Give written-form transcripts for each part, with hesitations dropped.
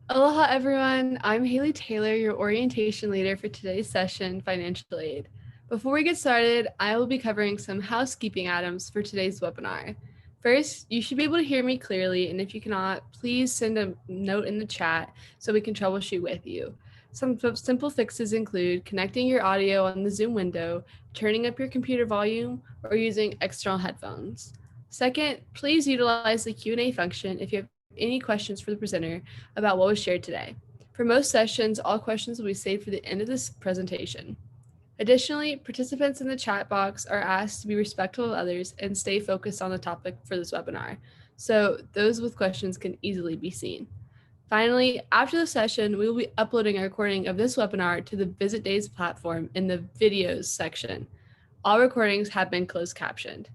Aloha everyone, I'm Haley Taylor, your orientation leader for today's session, Financial Aid. Before we get started, I will be covering some housekeeping items for today's webinar. First, you should be able to hear me clearly, and if you cannot, please send a note in the chat so we can troubleshoot with you. Some simple fixes include connecting your audio on the Zoom window, turning up your computer volume, or using external headphones. Second, please utilize the Q&A function if you have any questions for the presenter about what was shared today. For most sessions, all questions will be saved for the end of this presentation. Additionally, participants in the chat box are asked to be respectful of others and stay focused on the topic for this webinar, so those with questions can easily be seen. Finally, after the session, we will be uploading a recording of this webinar to the Visit Days platform in the videos section. All recordings have been closed captioned.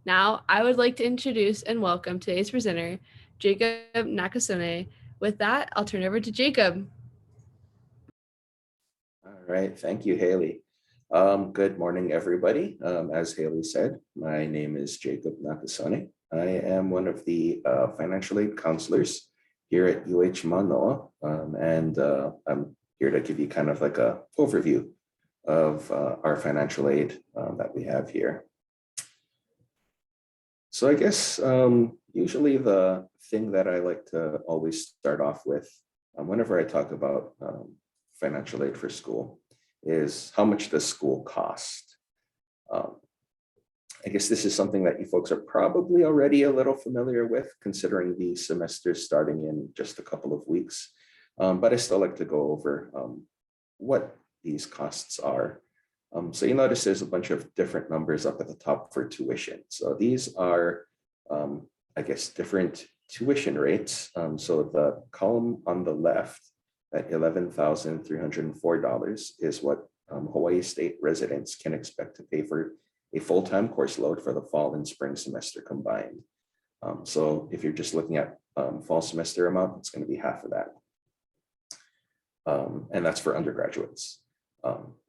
Now, I would like to introduce and welcome today's presenter, Jacob Nakasone. With that, I'll turn it over to Jacob. All right, thank you, Haley. Good morning, everybody. As Haley said, my name is Jacob Nakasone. I am one of the financial aid counselors here at UH Mānoa, and I'm here to give you kind of like an overview of our financial aid that we have here. So I guess usually the thing that I like to always start off with whenever I talk about financial aid for school is how much does school cost? I guess this is something that you folks are probably already a little familiar with, considering the semester starting in just a couple of weeks. But I still like to go over what these costs are. So you notice there's a bunch of different numbers up at the top for tuition. So these are, I guess, different tuition rates. So the column on the left at $11,304 is what Hawaii State residents can expect to pay for a full-time course load for the fall and spring semester combined. So if you're just looking at fall semester amount, it's going to be half of that. And that's for undergraduates.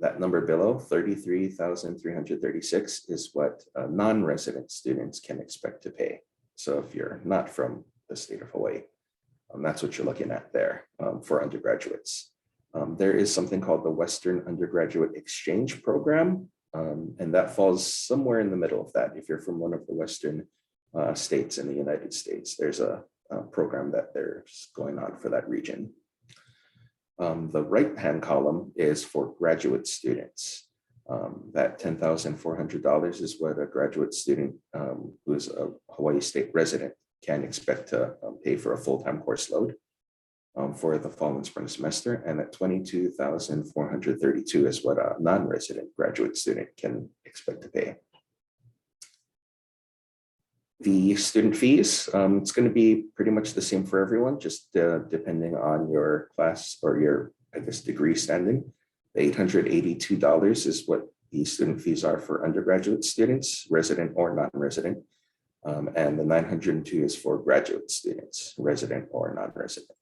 That number below, 33,336, is what non-resident students can expect to pay. So if you're not from the state of Hawaii, that's what you're looking at there for undergraduates. There is something called the Western Undergraduate Exchange Program, and that falls somewhere in the middle of that. If you're from one of the Western states in the United States, there's a program that there's going on for that region. The right-hand column is for graduate students. That $10,400 is what a graduate student who is a Hawaii State resident can expect to pay for a full-time course load for the fall and spring semester, and at $22,432 is what a non-resident graduate student can expect to pay. The student fees, it's going to be pretty much the same for everyone, just depending on your class or your, I guess, degree standing. The $882 is what the student fees are for undergraduate students, resident or non-resident. And the $902 is for graduate students, resident or non-resident.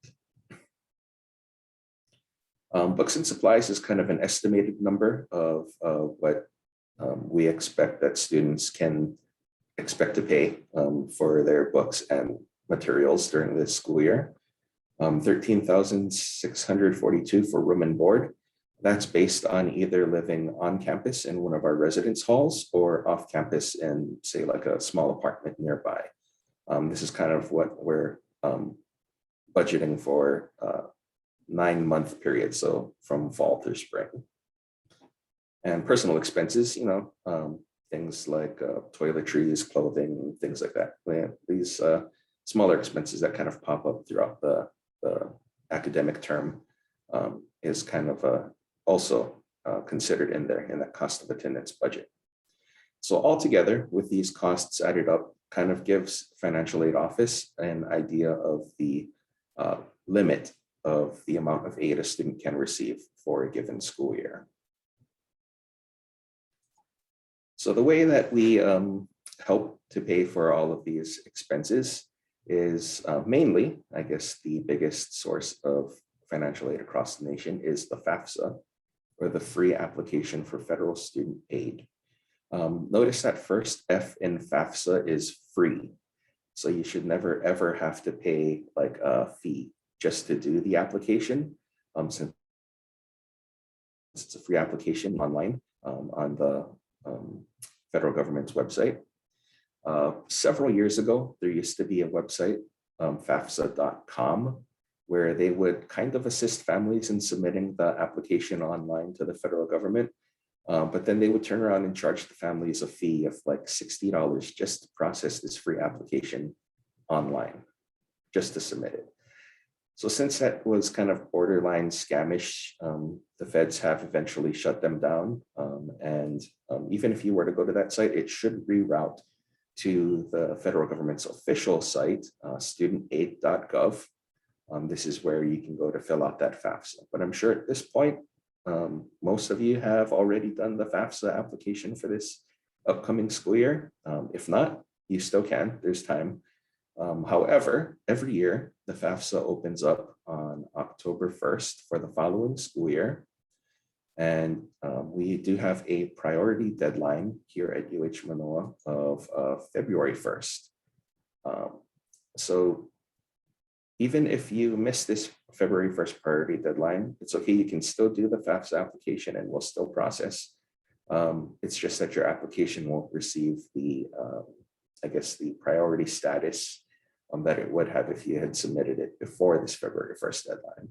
Books and supplies is kind of an estimated number of what we expect that students can expect to pay for their books and materials during this school year. $13,642 for room and board. That's based on either living on campus in one of our residence halls or off campus in, say, like a small apartment nearby. This is kind of what we're budgeting for 9-month period, so from fall through spring. And personal expenses, things like toiletries, clothing, things like that. These smaller expenses that kind of pop up throughout the academic term is kind of also considered in there in that cost of attendance budget. So altogether, with these costs added up, kind of gives financial aid office an idea of the limit of the amount of aid a student can receive for a given school year. So the way that we help to pay for all of these expenses is mainly, I guess, the biggest source of financial aid across the nation is the FAFSA, or the Free Application for Federal Student Aid. Notice that first F in FAFSA is free. So you should never, ever have to pay like a fee just to do the application, since it's a free application online on the federal government's website. Several years ago, there used to be a website, FAFSA.com, where they would kind of assist families in submitting the application online to the federal government. But then they would turn around and charge the families a fee of like $60 just to process this free application online, just to submit it. So since that was kind of borderline scamish, the feds have eventually shut them down. And even if you were to go to that site, it should reroute to the federal government's official site, studentaid.gov. This is where you can go to fill out that FAFSA. But I'm sure at this point, most of you have already done the FAFSA application for this upcoming school year. If not, you still can, there's time. However, every year, the FAFSA opens up on October 1st for the following school year. And we do have a priority deadline here at UH Mānoa of February 1st. So even if you miss this February 1st priority deadline, it's okay. You can still do the FAFSA application and we'll still process. It's just that your application won't receive the, I guess, the priority status that it would have if you had submitted it before this February 1st deadline.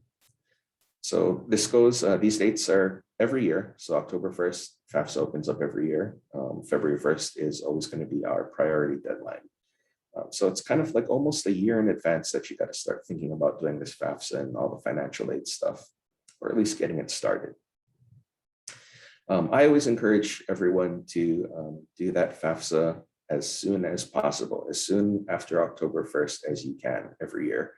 So this goes, these dates are every year. So October 1st, FAFSA opens up every year. February 1st is always going to be our priority deadline. So it's kind of like almost a year in advance that you got to start thinking about doing this FAFSA and all the financial aid stuff, or at least getting it started. I always encourage everyone to do that FAFSA as soon as possible, as soon after October 1st as you can every year.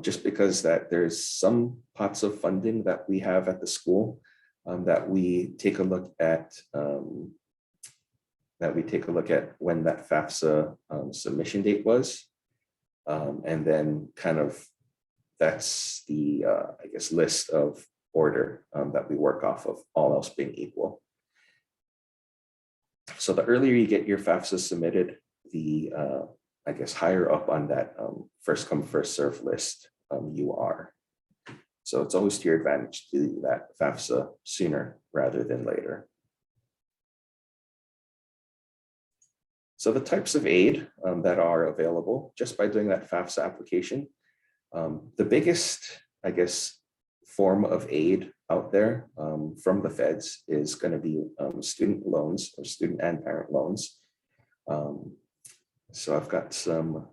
Just because that there's some pots of funding that we have at the school that we take a look at when that FAFSA submission date was. And then kind of that's the, I guess, list of order that we work off of, all else being equal. So the earlier you get your FAFSA submitted, the, I guess, higher up on that first come, first serve list you are. So it's always to your advantage to do that FAFSA sooner rather than later. So the types of aid that are available just by doing that FAFSA application, the biggest, I guess, form of aid out there from the feds is going to be student loans, or student and parent loans. So I've got some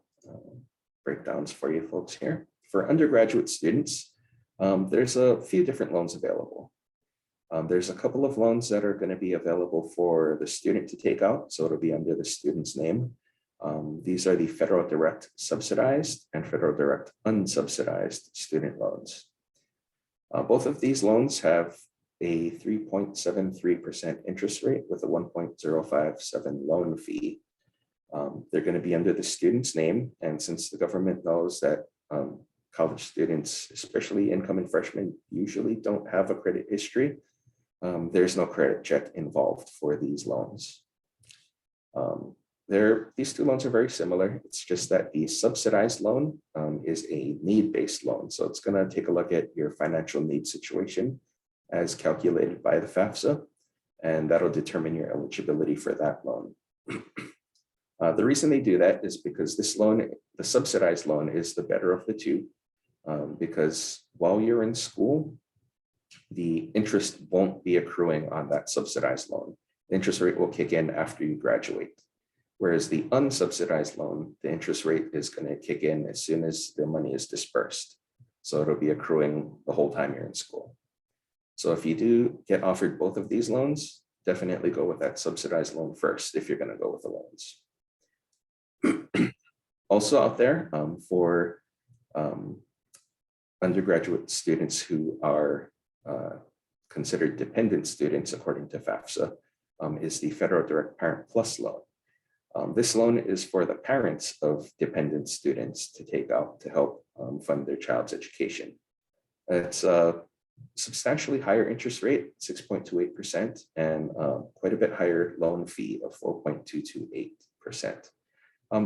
breakdowns for you folks here. For undergraduate students, there's a few different loans available. There's a couple of loans that are going to be available for the student to take out, so it'll be under the student's name. These are the federal direct subsidized and federal direct unsubsidized student loans. Both of these loans have a 3.73% interest rate with a 1.057 loan fee. They're going to be under the student's name, and since the government knows that college students, especially incoming freshmen, usually don't have a credit history, there's no credit check involved for these loans. These two loans are very similar. It's just that the subsidized loan is a need-based loan. So it's going to take a look at your financial need situation as calculated by the FAFSA, and that'll determine your eligibility for that loan. The reason they do that is because this loan, the subsidized loan, is the better of the two, because while you're in school, the interest won't be accruing on that subsidized loan. The interest rate will kick in after you graduate. Whereas the unsubsidized loan, the interest rate is going to kick in as soon as the money is dispersed. So it'll be accruing the whole time you're in school. So if you do get offered both of these loans, definitely go with that subsidized loan first if you're going to go with the loans. Also out there for undergraduate students who are considered dependent students according to FAFSA is the Federal Direct Parent Plus loan. This loan is for the parents of dependent students to take out to help fund their child's education. It's a substantially higher interest rate, 6.28%, and quite a bit higher loan fee of 4.228%.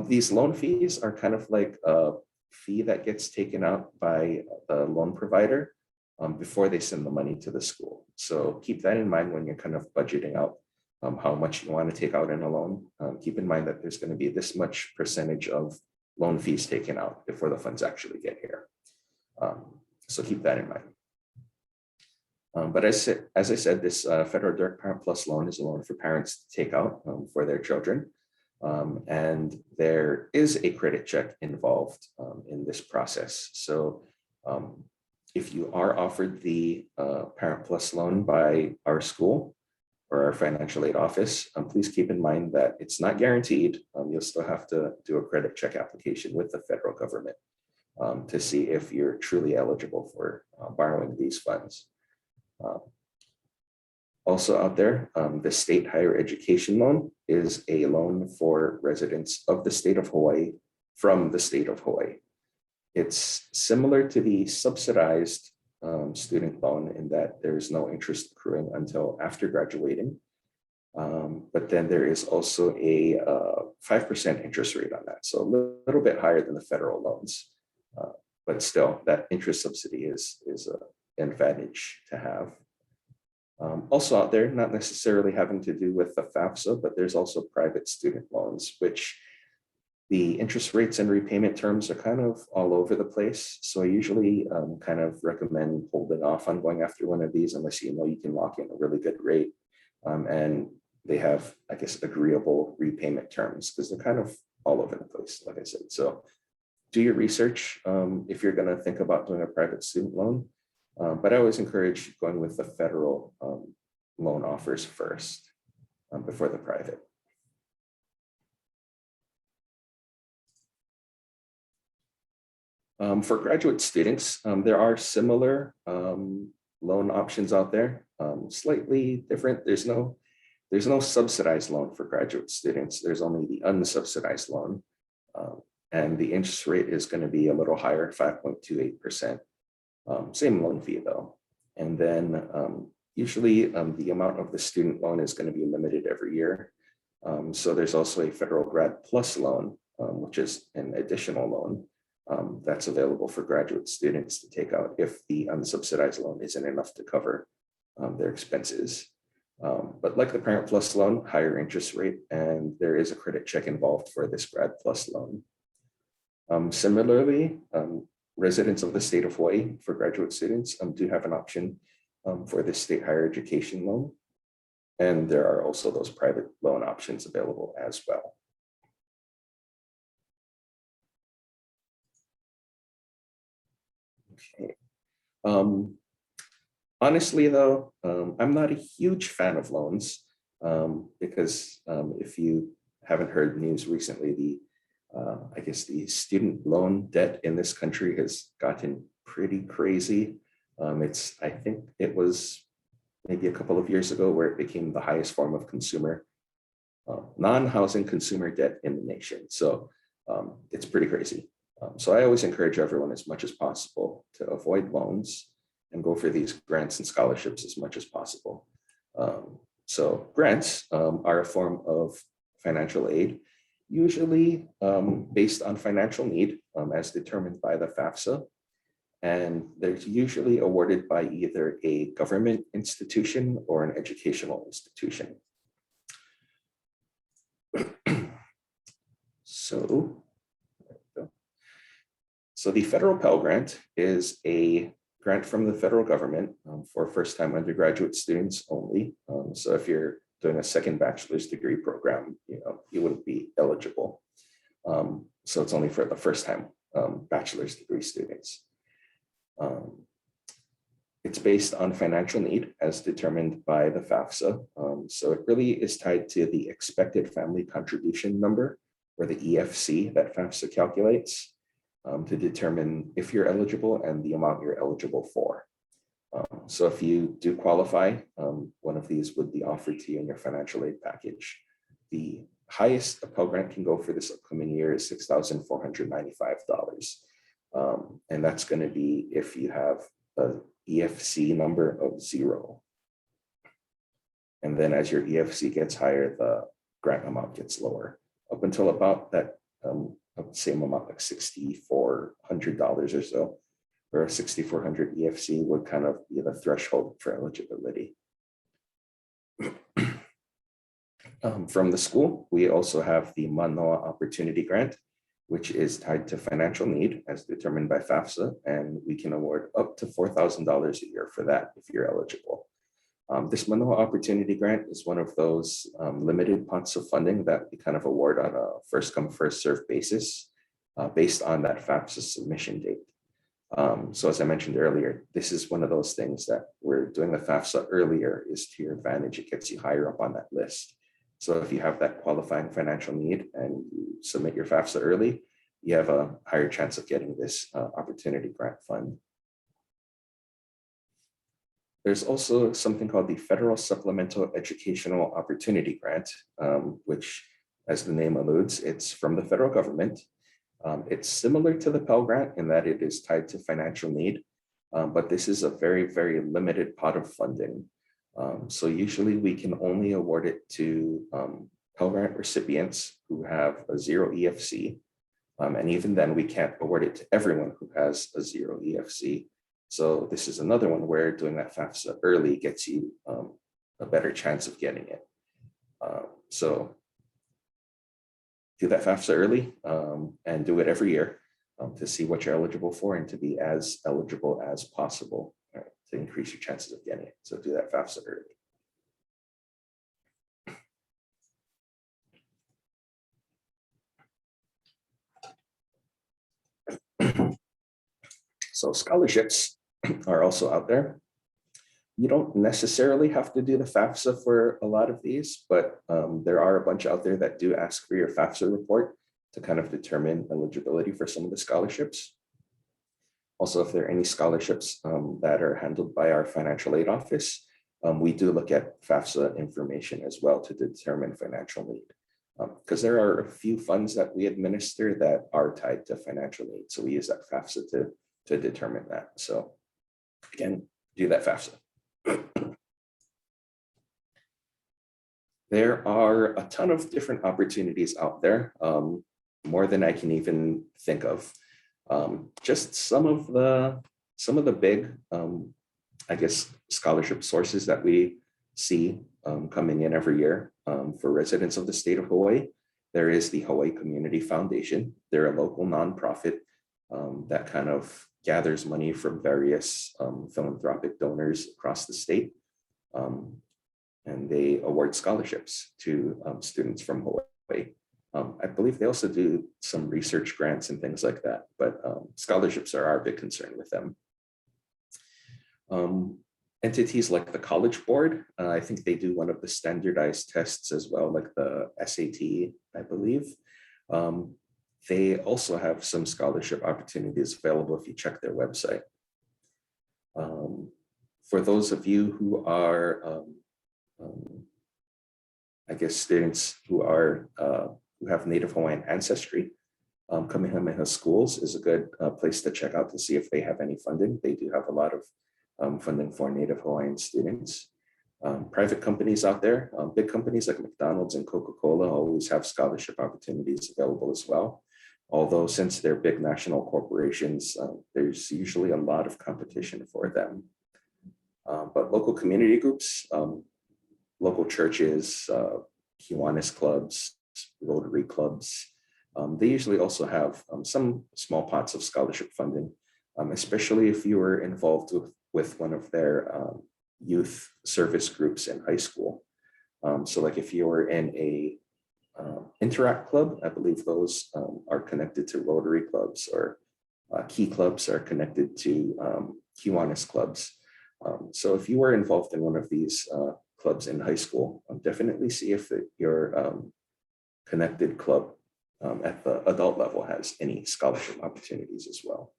These loan fees are kind of like fee that gets taken out by the loan provider before they send the money to the school. So keep that in mind when you're kind of budgeting out how much you want to take out in a loan. Keep in mind that there's going to be this much percentage of loan fees taken out before the funds actually get here. So keep that in mind. But as I said, this Federal Direct Parent Plus loan is a loan for parents to take out for their children. And there is a credit check involved in this process. So if you are offered the Parent Plus loan by our school or our financial aid office, please keep in mind that it's not guaranteed. You'll still have to do a credit check application with the federal government to see if you're truly eligible for borrowing these funds. Also out there, the state higher education loan is a loan for residents of the state of Hawaii from the state of Hawaii. It's similar to the subsidized student loan in that there's no interest accruing until after graduating. But then there is also a 5% interest rate on that. So a little bit higher than the federal loans. But still, that interest subsidy is an advantage to have. Also out there, not necessarily having to do with the FAFSA, but there's also private student loans, which the interest rates and repayment terms are kind of all over the place. So I usually kind of recommend holding off on going after one of these unless you know you can lock in a really good rate. And they have, I guess, agreeable repayment terms because they're kind of all over the place, like I said. So do your research if you're going to think about doing a private student loan. But I always encourage going with the federal loan offers first before the private. For graduate students, there are similar loan options out there, slightly different. There's no subsidized loan for graduate students. There's only the unsubsidized loan. And the interest rate is going to be a little higher, 5.28%. Same loan fee though. And then usually the amount of the student loan is going to be limited every year. So there's also a federal grad plus loan, which is an additional loan that's available for graduate students to take out if the unsubsidized loan isn't enough to cover their expenses. But like the Parent Plus loan, higher interest rate, and there is a credit check involved for this grad plus loan. Similarly, residents of the state of Hawaii for graduate students do have an option for the state higher education loan. And there are also those private loan options available as well. Okay. Honestly, though, I'm not a huge fan of loans because if you haven't heard news recently, I guess the student loan debt in this country has gotten pretty crazy. I think it was maybe a couple of years ago where it became the highest form of consumer, non-housing consumer debt in the nation. So it's pretty crazy. So I always encourage everyone as much as possible to avoid loans and go for these grants and scholarships as much as possible. So grants are a form of financial aid, usually based on financial need as determined by the FAFSA. And they're usually awarded by either a government institution or an educational institution. So the federal Pell Grant is a grant from the federal government for first-time undergraduate students only. So if you're doing a second bachelor's degree program, you wouldn't be eligible. So it's only for the first-time bachelor's degree students. It's based on financial need as determined by the FAFSA. So it really is tied to the expected family contribution number, or the EFC that FAFSA calculates to determine if you're eligible and the amount you're eligible for. So if you do qualify, one of these would be offered to you in your financial aid package. The highest a Pell Grant can go for this upcoming year is $6,495. And that's going to be if you have an EFC number of 0. And then as your EFC gets higher, the grant amount gets lower. Up until about that of the same amount, like $6,400 or so, where a 6,400 EFC would kind of be the threshold for eligibility. From the school, we also have the Mānoa Opportunity Grant, which is tied to financial need as determined by FAFSA, and we can award up to $4,000 a year for that if you're eligible. This Mānoa Opportunity Grant is one of those limited pots of funding that we kind of award on a first come, first served basis based on that FAFSA submission date. So as I mentioned earlier, this is one of those things that we're doing the FAFSA earlier is to your advantage. It gets you higher up on that list. So if you have that qualifying financial need and you submit your FAFSA early, you have a higher chance of getting this opportunity grant fund. There's also something called the Federal Supplemental Educational Opportunity Grant, which, as the name alludes, it's from the federal government. It's similar to the Pell Grant in that it is tied to financial need, but this is a very, very limited pot of funding. So usually we can only award it to Pell Grant recipients who have a 0 EFC. And even then we can't award it to everyone who has a 0 EFC. So this is another one where doing that FAFSA early gets you a better chance of getting it. So do that FAFSA early and do it every year to see what you're eligible for and to be as eligible as possible to increase your chances of getting it. So do that FAFSA early. So scholarships are also out there. You don't necessarily have to do the FAFSA for a lot of these, but there are a bunch out there that do ask for your FAFSA report to kind of determine eligibility for some of the scholarships. Also, if there are any scholarships that are handled by our financial aid office, we do look at FAFSA information as well to determine financial need. Because there are a few funds that we administer that are tied to financial need. So we use that FAFSA to determine that. So again, do that FAFSA. There are a ton of different opportunities out there, more than I can even think of. Just some of the big, I guess, scholarship sources that we see coming in every year for residents of the state of Hawaii. There is the Hawaii Community Foundation. They're a local nonprofit that kind of gathers money from various philanthropic donors across the state. And they award scholarships to students from Hawaii. I believe they also do some research grants and things like that, but scholarships are our big concern with them. Entities like the College Board, I think they do one of the standardized tests as well, like the SAT, I believe. They also have some scholarship opportunities available if you check their website. For those of you who are, I guess, students who are who have Native Hawaiian ancestry, Kamehameha Schools is a good place to check out to see if they have any funding. They do have a lot of funding for Native Hawaiian students. Private companies out there, big companies like McDonald's and Coca-Cola always have scholarship opportunities available as well. Although since they're big national corporations, there's usually a lot of competition for them. But local community groups, local churches, Kiwanis clubs, Rotary clubs, they usually also have some small pots of scholarship funding, especially if you were involved with one of their youth service groups in high school. So like if you were in a Interact club, I believe those are connected to Rotary clubs, or Key clubs are connected to Kiwanis clubs. So if you were involved in one of these clubs in high school, definitely see if your connected club at the adult level has any scholarship opportunities as well.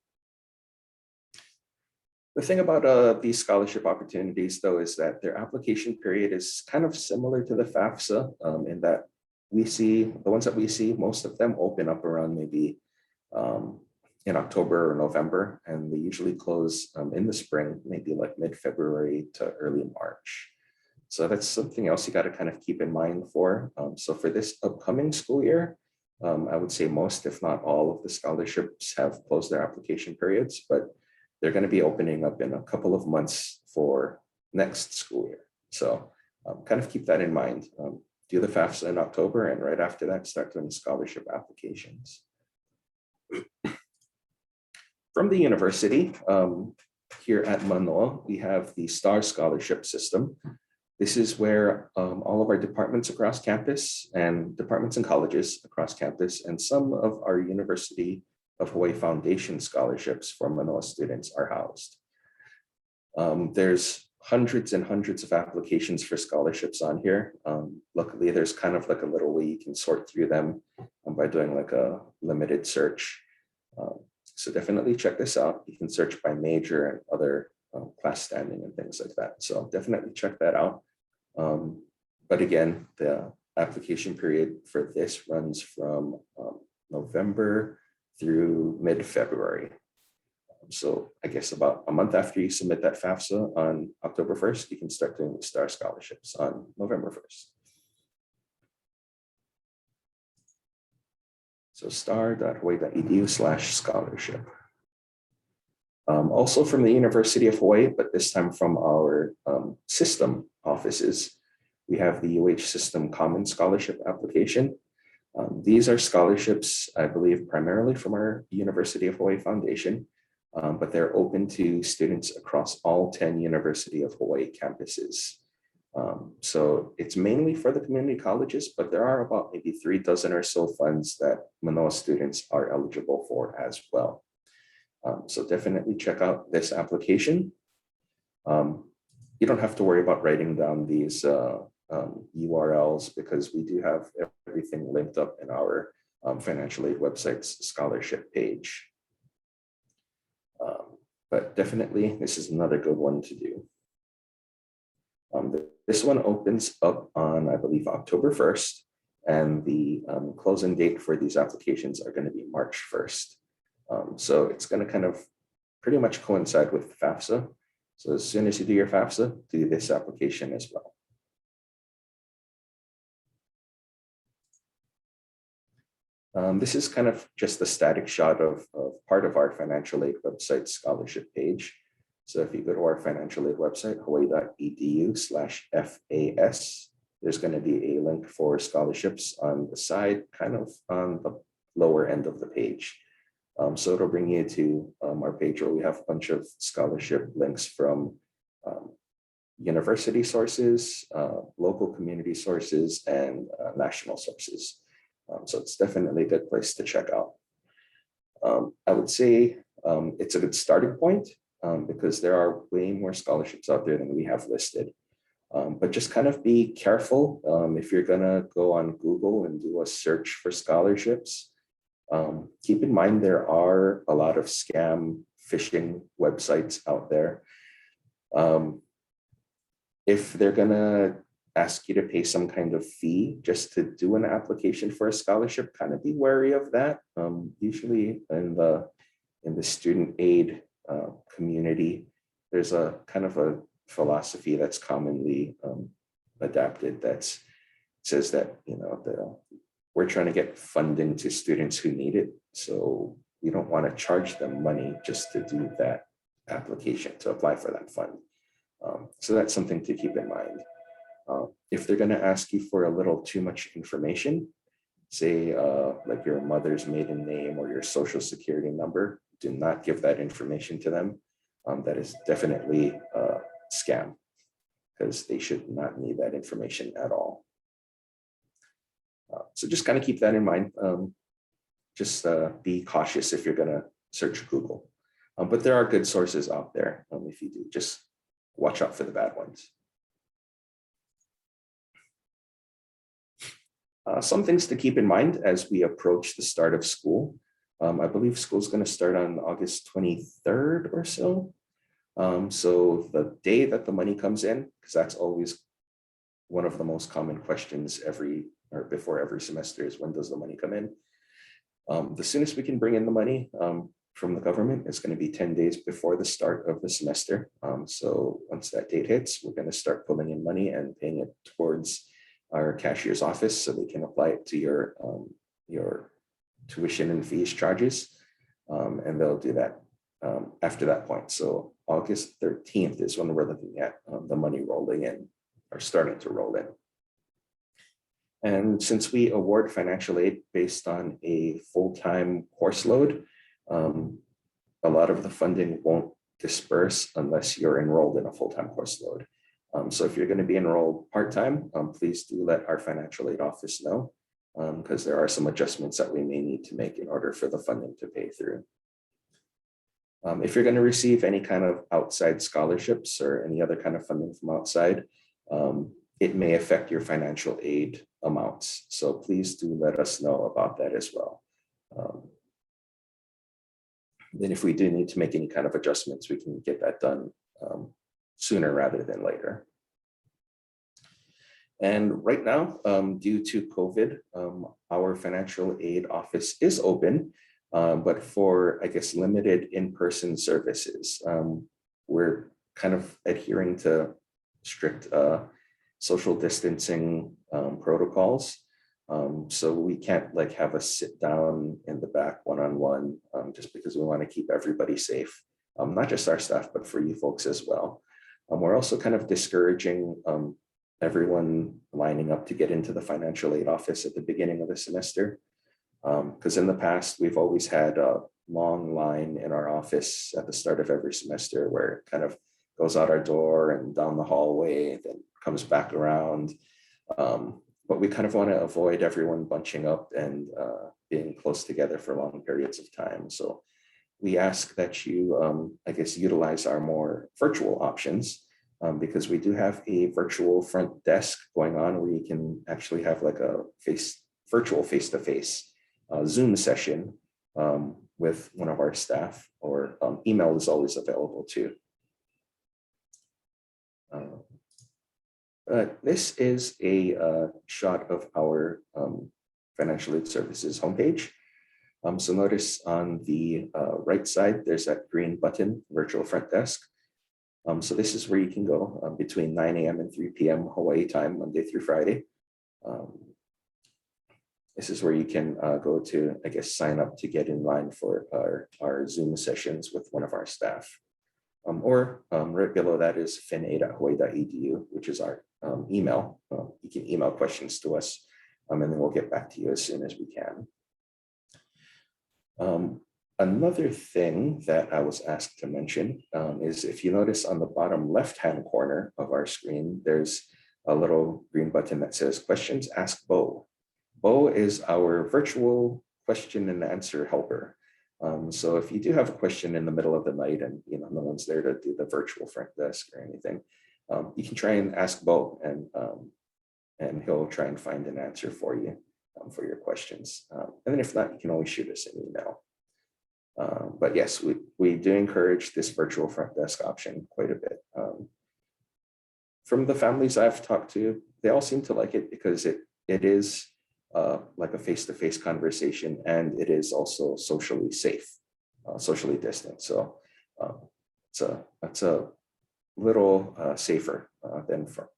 The thing about these scholarship opportunities, though, is that their application period is kind of similar to the FAFSA in that we see, the ones that we see, most of them open up around maybe in October or November, and they usually close in the spring, maybe like mid-February to early March. So that's something else you got to kind of keep in mind for. So for this upcoming school year, I would say most, if not all, of the scholarships have closed their application periods, but they're going to be opening up in a couple of months for next school year. So kind of keep that in mind. Do the FAFSA in October, and right after that, start doing scholarship applications. From the university, here at Manoa, we have the STAR scholarship system. This is where all of our departments across campus and departments and colleges across campus and some of our University of Hawaii Foundation scholarships for Manoa students are housed. There's hundreds and hundreds of applications for scholarships on here. Luckily, there's kind of like a little way you can sort through them by doing like a limited search. So definitely check this out. You can search by major and other class standing and things like that. So definitely check that out. But again, the application period for this runs from November through mid-February. So I guess about a month after you submit that FAFSA on October 1st, you can start doing the STAR scholarships on November 1st. So star.hawaii.edu/scholarship. Also from the University of Hawaii, but this time from our system offices, we have the UH System Common Scholarship application. These are scholarships, I believe, primarily from our University of Hawaii Foundation, but they're open to students across all 10 University of Hawaii campuses. So it's mainly for the community colleges, but there are about maybe 3 dozen or so funds that Manoa students are eligible for as well. So definitely check out this application. You don't have to worry about writing down these URLs because we do have everything linked up in our financial aid website's scholarship page. But definitely, this is another good one to do. This one opens up on, I believe, October 1st, and the closing date for these applications are going to be March 1st. So it's going to kind of pretty much coincide with FAFSA. So as soon as you do your FAFSA, do this application as well. This is kind of just a static shot of part of our financial aid website scholarship page. So if you go to our financial aid website, hawaii.edu/FAS, there's going to be a link for scholarships on the side, kind of on the lower end of the page. So it'll bring you to our page where we have a bunch of scholarship links from university sources, local community sources, and national sources. So it's definitely a good place to check out. I would say it's a good starting point because there are way more scholarships out there than we have listed. But just kind of be careful if you're gonna go on Google and do a search for scholarships. Keep in mind there are a lot of scam phishing websites out there. If they're gonna ask you to pay some kind of fee just to do an application for a scholarship, kind of be wary of that. Usually in the student aid community, there's a kind of a philosophy that's commonly adapted that says that, you know, we're trying to get funding to students who need it. So we don't want to charge them money just to do that application, to apply for that fund. So that's something to keep in mind. If they're going to ask you for a little too much information, say like your mother's maiden name or your social security number, do not give that information to them. That is definitely a scam because they should not need that information at all. So just kind of keep that in mind. Just be cautious if you're going to search Google. But there are good sources out there. If you do, just watch out for the bad ones. Some things to keep in mind as we approach the start of school. I believe school is going to start on August 23rd or so. So the day that the money comes in, because that's always one of the most common questions before every semester is, when does the money come in? The soonest we can bring in the money from the government is going to be 10 days before the start of the semester. So once that date hits, we're going to start pulling in money and paying it towards our cashier's office so they can apply it to your your tuition and fees charges, and they'll do that after that point. So August 13th is when we're looking at the money rolling in or starting to roll in. And since we award financial aid based on a full-time course load, a lot of the funding won't disperse unless you're enrolled in a full-time course load. So if you're going to be enrolled part-time, please do let our financial aid office know, because there are some adjustments that we may need to make in order for the funding to pay through. If you're going to receive any kind of outside scholarships or any other kind of funding from outside, it may affect your financial aid amounts. So please do let us know about that as well. Then if we do need to make any kind of adjustments, we can get that done sooner rather than later. And right now, due to COVID, our financial aid office is open, but for, I guess, limited in-person services. We're kind of adhering to strict social distancing protocols. So we can't like have a sit down in the back one-on-one, just because we want to keep everybody safe, not just our staff, but for you folks as well. We're also kind of discouraging everyone lining up to get into the financial aid office at the beginning of the semester. Because in the past, we've always had a long line in our office at the start of every semester where it kind of goes out our door and down the hallway, then comes back around. But we kind of want to avoid everyone bunching up and being close together for long periods of time. So we ask that you, I guess, utilize our more virtual options, because we do have a virtual front desk going on where you can actually have like a virtual face-to-face Zoom session with one of our staff, or email is always available too. This is a shot of our financial aid services homepage. So notice on the right side, there's that green button, virtual front desk. So this is where you can go between 9 a.m. and 3 p.m. Hawaii time, Monday through Friday. This is where you can go to, I guess, sign up to get in line for our Zoom sessions with one of our staff. Or right below that is finaid@hawaii.edu, which is our email. You can email questions to us, and then we'll get back to you as soon as we can. Another thing that I was asked to mention is, if you notice on the bottom left-hand corner of our screen, there's a little green button that says Questions, Ask Bo. Bo is our virtual question and answer helper. So if you do have a question in the middle of the night and no one's there to do the virtual front desk or anything, you can try and ask Bo, and he'll try and find an answer for you for your questions. And then if not, you can always shoot us an email. But yes, we do encourage this virtual front desk option quite a bit. From the families I've talked to, they all seem to like it because it is like a face-to-face conversation, and it is also socially safe, socially distant. So it's a little safer than for,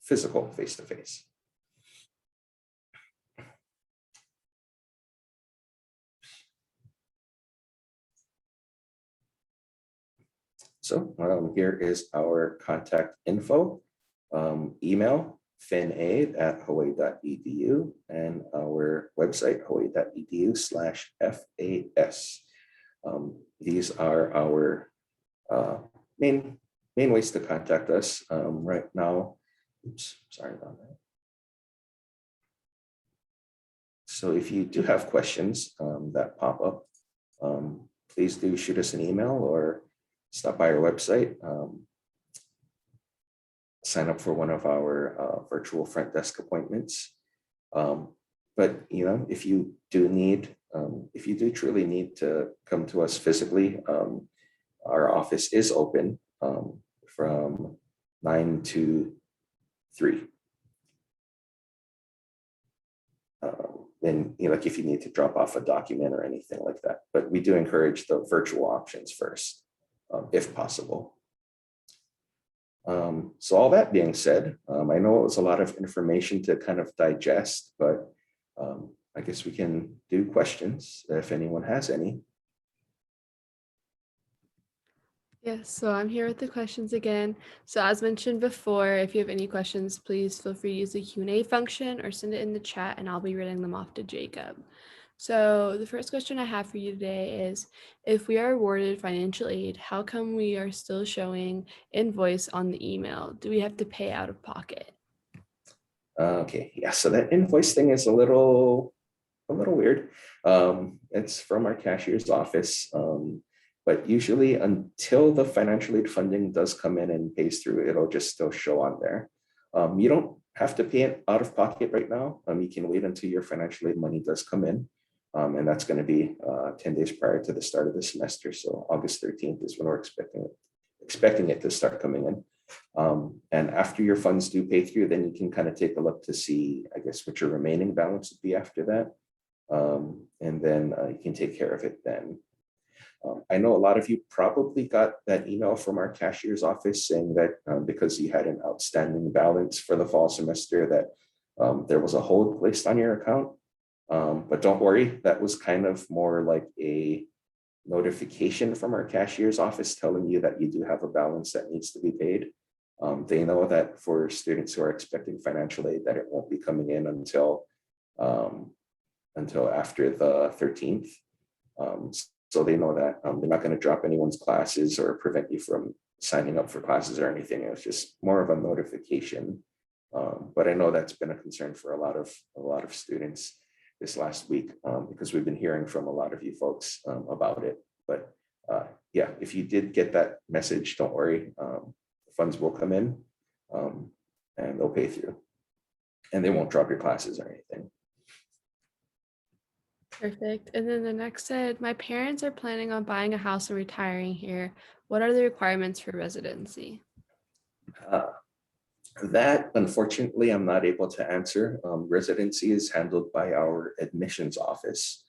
physical face-to-face. So here is our contact info, email finaid@hawaii.edu, and our website hawaii.edu/FAS. These are our main ways to contact us right now. Oops, sorry about that. So if you do have questions that pop up, please do shoot us an email or stop by our website. Sign up for one of our virtual front desk appointments. But if you do truly need to come to us physically, our office is open from 9 to 3. And like if you need to drop off a document or anything like that, but we do encourage the virtual options first, if possible. So all that being said, I know it was a lot of information to kind of digest, but I guess we can do questions if anyone has any. Yes, so I'm here with the questions again. So as mentioned before, if you have any questions, please feel free to use the Q&A function or send it in the chat and I'll be reading them off to Jacob. So the first question I have for you today is, if we are awarded financial aid, how come we are still showing invoice on the email? Do we have to pay out of pocket? Okay, yeah, so that invoice thing is a little weird. It's from our cashier's office. But usually until the financial aid funding does come in and pays through, it'll just still show on there. You don't have to pay it out of pocket right now. You can wait until your financial aid money does come in. And that's going to be 10 days prior to the start of the semester. So August 13th is when we're expecting it to start coming in. And after your funds do pay through, then you can kind of take a look to see, I guess, what your remaining balance would be after that. And then you can take care of it then. I know a lot of you probably got that email from our cashier's office saying that because you had an outstanding balance for the fall semester that there was a hold placed on your account. But don't worry, that was kind of more like a notification from our cashier's office telling you that you do have a balance that needs to be paid. They know that for students who are expecting financial aid that it won't be coming in until after the 13th. So they know that they're not going to drop anyone's classes or prevent you from signing up for classes or anything. It was just more of a notification. But I know that's been a concern for a lot of students this last week because we've been hearing from a lot of you folks about it. But yeah, if you did get that message, don't worry. Funds will come in and they'll pay through. And they won't drop your classes or anything. Perfect. And then the next said, my parents are planning on buying a house and retiring here. What are the requirements for residency? That, unfortunately, I'm not able to answer. Residency is handled by our admissions office.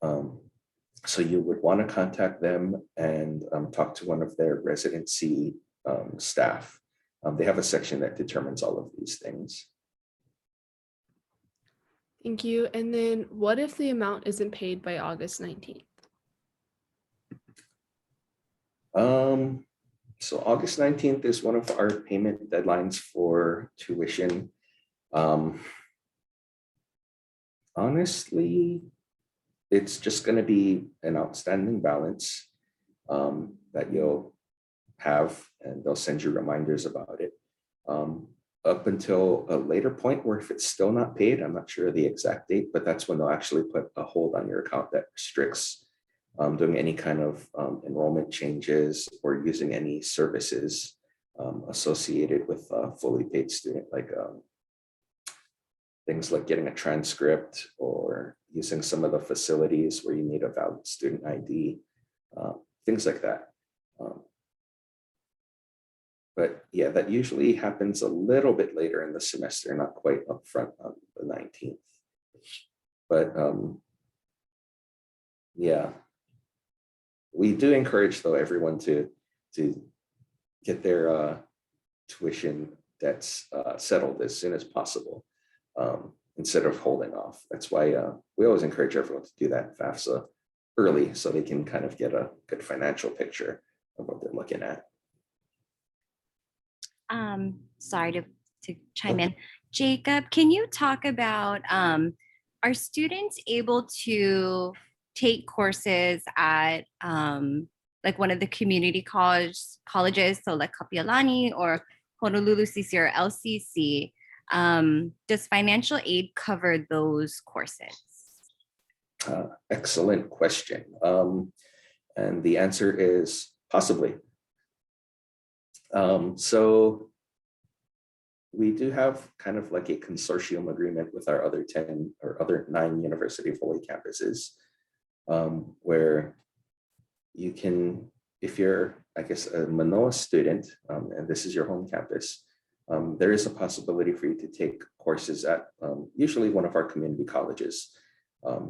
So you would want to contact them and talk to one of their residency staff. They have a section that determines all of these things. Thank you. And then what if the amount isn't paid by August 19th? So August 19th is one of our payment deadlines for tuition. Honestly, it's just going to be an outstanding balance that you'll have, and they'll send you reminders about it. Up until a later point where if it's still not paid, I'm not sure the exact date, but that's when they'll actually put a hold on your account that restricts doing any kind of enrollment changes or using any services associated with a fully paid student, like things like getting a transcript or using some of the facilities where you need a valid student ID, things like that. But yeah, that usually happens a little bit later in the semester, not quite upfront on the 19th. But yeah, we do encourage though everyone to get their tuition debts settled as soon as possible instead of holding off. That's why we always encourage everyone to do that FAFSA early so they can kind of get a good financial picture of what they're looking at. Sorry to chime in. Jacob, can you talk about, are students able to take courses at like one of the community colleges, so like Kapiolani or Honolulu CC or LCC? Does financial aid cover those courses? Excellent question. And the answer is possibly. So we do have kind of like a consortium agreement with our other 10 or other 9 University of Hawaii campuses, where you can, if you're, I guess, a Manoa student, and this is your home campus, there is a possibility for you to take courses at usually one of our community colleges.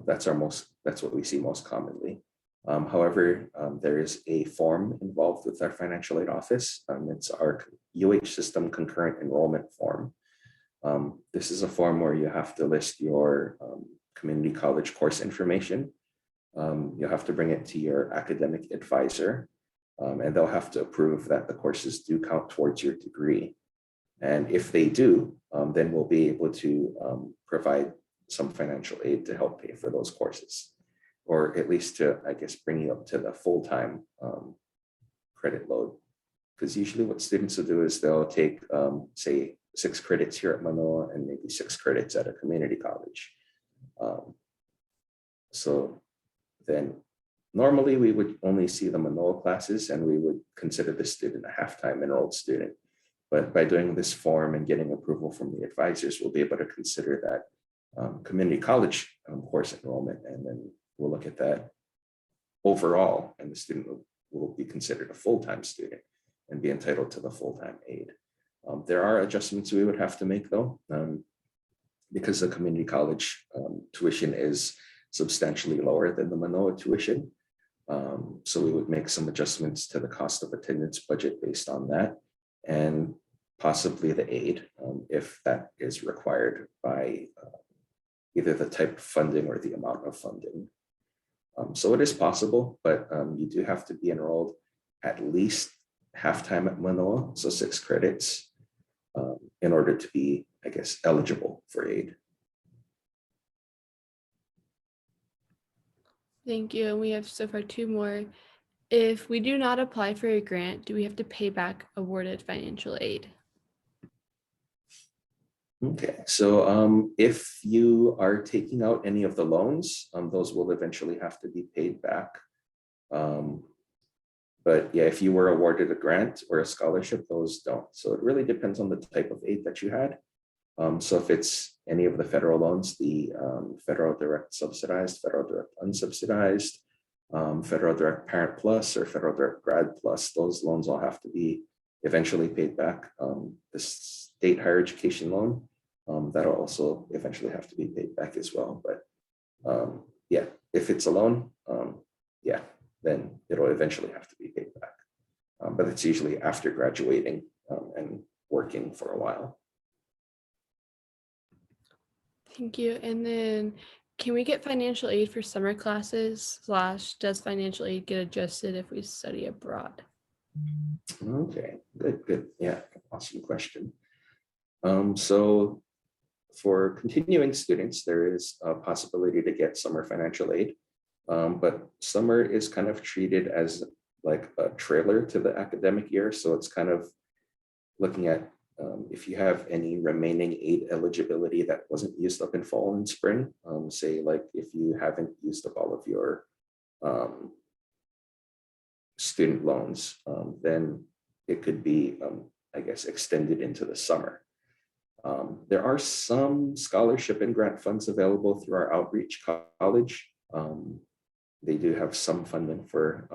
That's what we see most commonly. However, there is a form involved with our financial aid office. It's our UH system concurrent enrollment form. This is a form where you have to list your community college course information. You'll have to bring it to your academic advisor, and they'll have to approve that the courses do count towards your degree. And if they do, then we'll be able to provide some financial aid to help pay for those courses, or at least to, I guess, bring you up to the full-time credit load. Because usually what students will do is they'll take, say, 6 credits here at Manoa and maybe 6 credits at a community college. So then normally we would only see the Manoa classes and we would consider the student a half-time enrolled student. But by doing this form and getting approval from the advisors, we'll be able to consider that community college course enrollment, and then we'll look at that overall, and the student will be considered a full-time student and be entitled to the full-time aid. There are adjustments we would have to make though, because the community college tuition is substantially lower than the Manoa tuition. So we would make some adjustments to the cost of attendance budget based on that, and possibly the aid if that is required by either the type of funding or the amount of funding. So it is possible, but you do have to be enrolled at least half-time at Manoa, so 6 credits, in order to be, I guess, eligible for aid. Thank you. And we have so far 2 more. If we do not apply for a grant, do we have to pay back awarded financial aid? Okay, so if you are taking out any of the loans, those will eventually have to be paid back. But yeah, if you were awarded a grant or a scholarship, those don't. So it really depends on the type of aid that you had. So if it's any of the federal loans, the federal direct subsidized, federal direct unsubsidized, federal direct parent plus, or federal direct grad plus, those loans all have to be eventually paid back. The state higher education loan, that'll also eventually have to be paid back as well. But yeah, if it's a loan, yeah, then it'll eventually have to be paid back. But it's usually after graduating and working for a while. Thank you. And then can we get financial aid for summer classes / does financial aid get adjusted if we study abroad? Okay, good. Yeah, awesome question. So for continuing students, there is a possibility to get summer financial aid, but summer is kind of treated as like a trailer to the academic year. So it's kind of looking at if you have any remaining aid eligibility that wasn't used up in fall and spring, say like if you haven't used up all of your student loans, then it could be, I guess, extended into the summer. There are some scholarship and grant funds available through our outreach college. They do have some funding for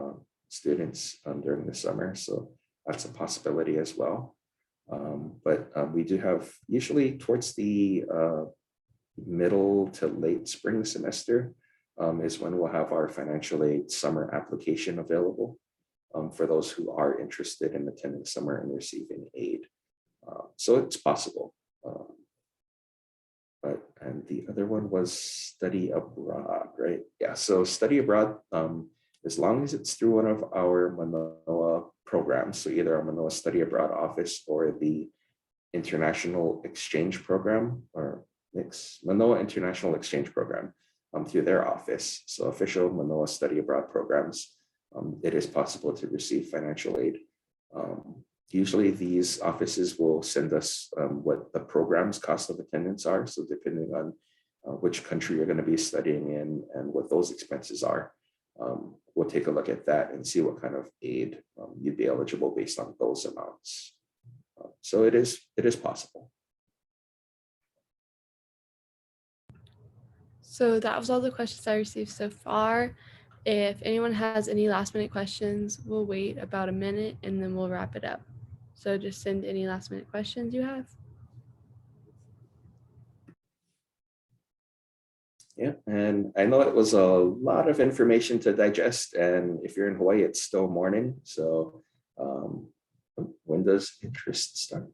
students during the summer, so that's a possibility as well. But we do have, usually towards the middle to late spring semester is when we'll have our financial aid summer application available for those who are interested in attending summer and receiving aid. So it's possible. And the other one was study abroad, right? Yeah, so study abroad, as long as it's through one of our Manoa programs, so either our Manoa Study Abroad office or the International Exchange Program, or Manoa International Exchange Program through their office. So official Manoa Study Abroad programs, it is possible to receive financial aid. Usually these offices will send us what the program's cost of attendance are. So depending on which country you're going to be studying in and what those expenses are, we'll take a look at that and see what kind of aid you'd be eligible based on those amounts. So it is possible. So that was all the questions I received so far. If anyone has any last minute questions, we'll wait about a minute and then we'll wrap it up. So just send any last minute questions you have. Yeah, and I know it was a lot of information to digest, and if you're in Hawaii, it's still morning. So when does interest start?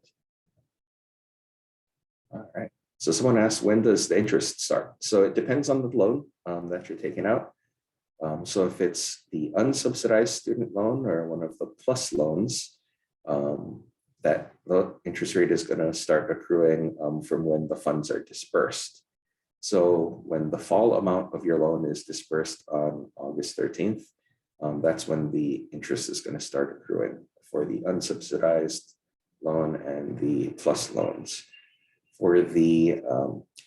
All right, So someone asked, when does the interest start? So it depends on the loan that you're taking out. So if it's the unsubsidized student loan or one of the plus loans, that the interest rate is going to start accruing from when the funds are dispersed. So when the fall amount of your loan is dispersed on August 13th, that's when the interest is going to start accruing for the unsubsidized loan and the plus loans. For the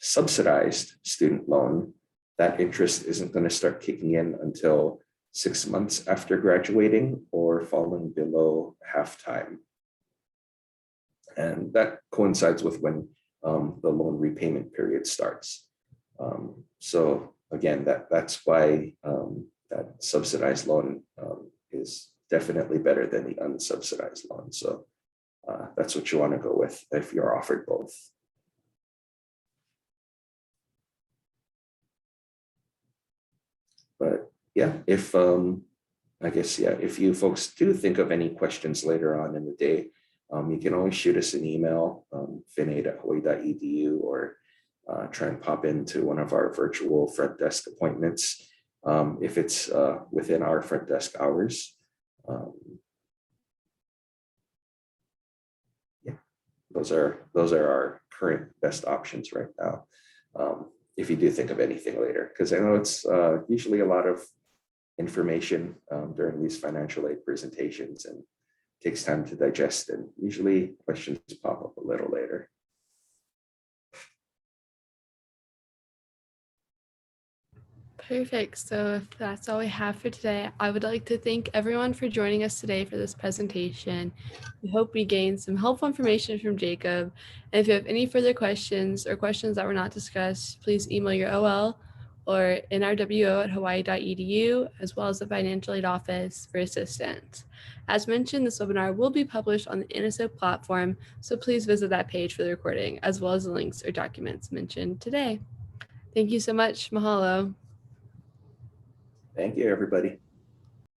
subsidized student loan, that interest isn't going to start kicking in until 6 months after graduating or falling below half-time. And that coincides with when the loan repayment period starts. So again, that's why that subsidized loan is definitely better than the unsubsidized loan. So that's what you want to go with if you're offered both. But yeah, if if you folks do think of any questions later on in the day, you can always shoot us an email, finaid@hawaii.edu, or try and pop into one of our virtual front desk appointments if it's within our front desk hours. Yeah, those are our current best options right now. If you do think of anything later, because I know it's usually a lot of information during these financial aid presentations and takes time to digest, and usually questions pop up a little later. Perfect. So if that's all we have for today, I would like to thank everyone for joining us today for this presentation. We hope we gained some helpful information from Jacob. And if you have any further questions or questions that were not discussed, please email your OL or nrwo@hawaii.edu, as well as the financial aid office for assistance. As mentioned, this webinar will be published on the NSO platform, so please visit that page for the recording, as well as the links or documents mentioned today. Thank you so much. Mahalo. Thank you, everybody.